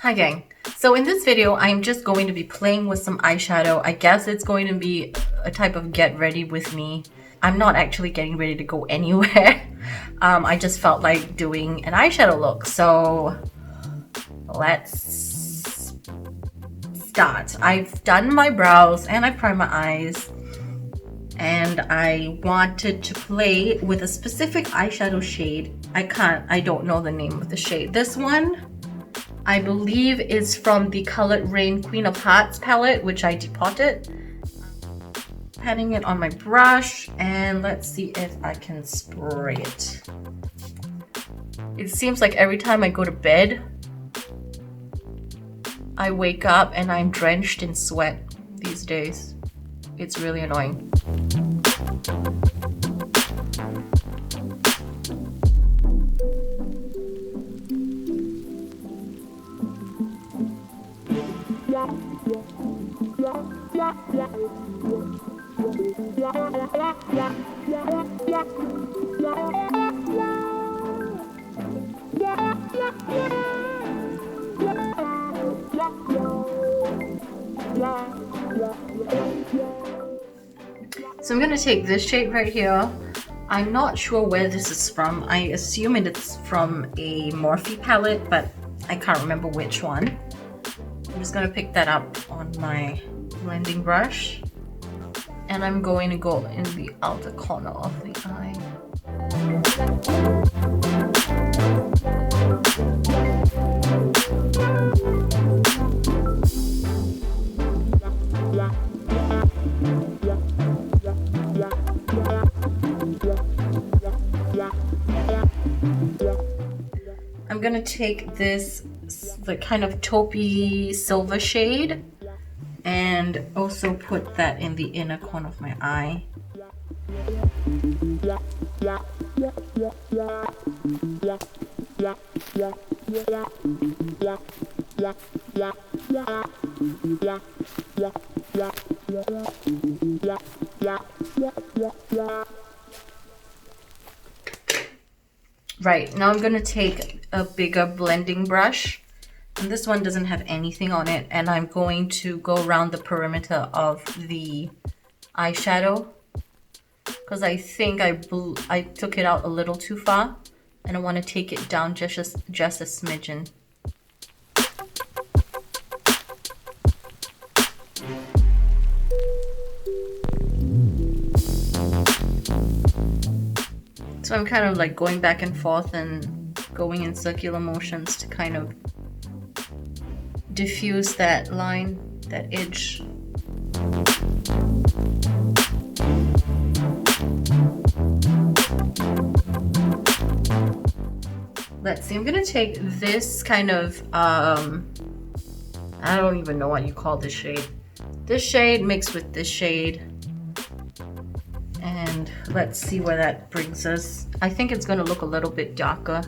Hi gang. So in this video, I'm just going to be playing with some eyeshadow. I guess it's going to be a type of get ready with me. I'm not actually getting ready to go anywhere. I just felt like doing an eyeshadow look. So let's start. I've done my brows and I've primed my eyes. And I wanted to play with a specific eyeshadow shade. I don't know the name of the shade. This one, I believe, is from the Colored Raine Queen of Hearts palette, which I depotted. Patting it on my brush, and let's see if I can spray it. It seems like every time I go to bed, I wake up and I'm drenched in sweat these days. It's really annoying. So I'm going to take this shade right here. I'm not sure where this is from. I assume it's from a Morphe palette, but I can't remember which one. I'm just going to pick that up on my blending brush. And I'm going to go in the outer corner of the eye. I'm gonna take this, the kind of taupey silver shade, and also put that in the inner corner of my eye. Right, now I'm gonna take a bigger blending brush, and this one doesn't have anything on it, and I'm going to go around the perimeter of the eyeshadow because I think I took it out a little too far, and I want to take it down just a smidgen. So I'm kind of like going back and forth and going in circular motions to kind of diffuse that line, that edge. Let's see, I'm gonna take this kind of, I don't even know what you call this shade. This shade mixed with this shade. And let's see where that brings us. I think it's gonna look a little bit darker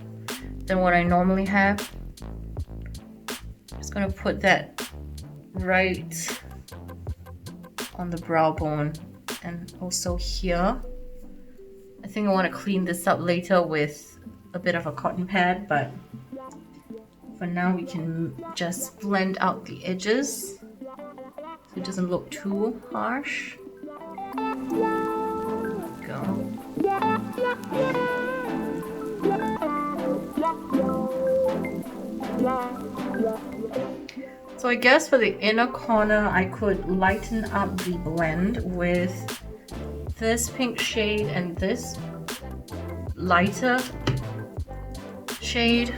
than what I normally have. Just gonna put that right on the brow bone and also here. I think I want to clean this up later with a bit of a cotton pad, but for now we can just blend out the edges so it doesn't look too harsh. Go. So I guess for the inner corner I could lighten up the blend with this pink shade and this lighter shade.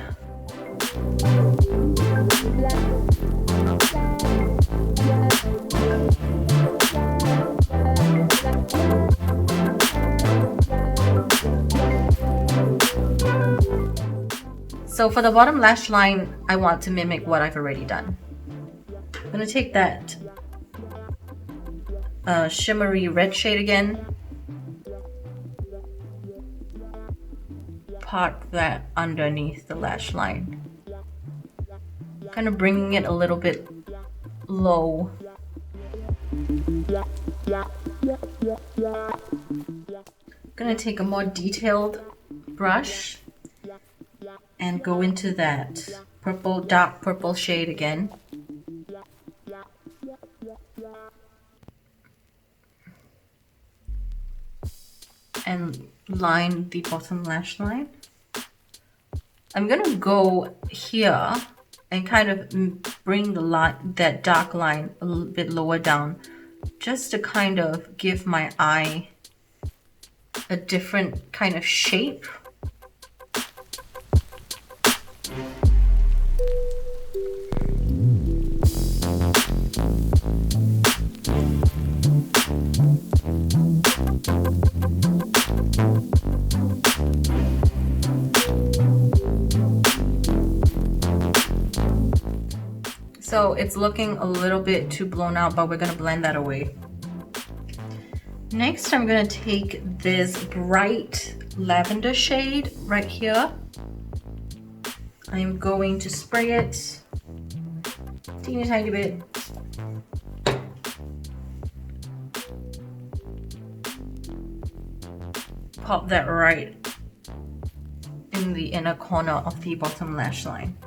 So for the bottom lash line, I want to mimic what I've already done. I'm gonna take that shimmery red shade again, park that underneath the lash line, kind of bringing it a little bit low. I'm gonna take a more detailed brush and go into that purple, dark purple shade again. And line the bottom lash line. I'm gonna go here and kind of bring the line, that dark line a little bit lower down, just to kind of give my eye a different kind of shape. So it's looking a little bit too blown out, but we're gonna blend that away. Next, I'm gonna take this bright lavender shade right here. I'm going to spray it teeny tiny bit. Pop that right in the inner corner of the bottom lash line.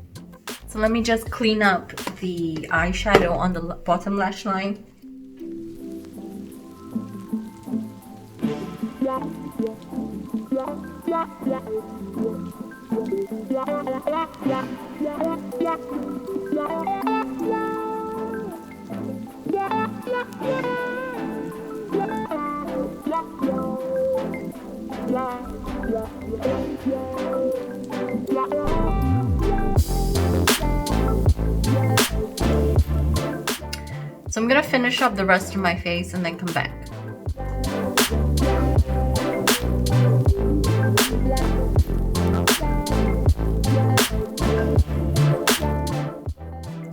So let me just clean up the eyeshadow on the bottom lash line. So I'm gonna finish up the rest of my face and then come back.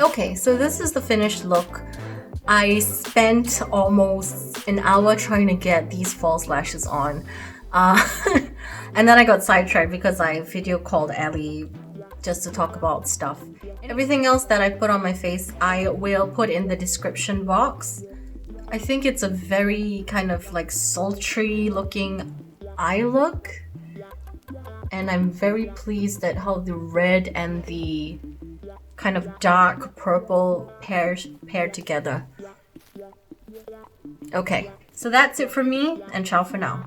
Okay, so this is the finished look. I spent almost an hour trying to get these false lashes on. And then I got sidetracked because I video called Ellie just to talk about stuff. Everything else that I put on my face, I will put in the description box. I think it's a very kind of like sultry looking eye look. And I'm very pleased at how the red and the kind of dark purple pair together. Okay, so that's it for me, and ciao for now.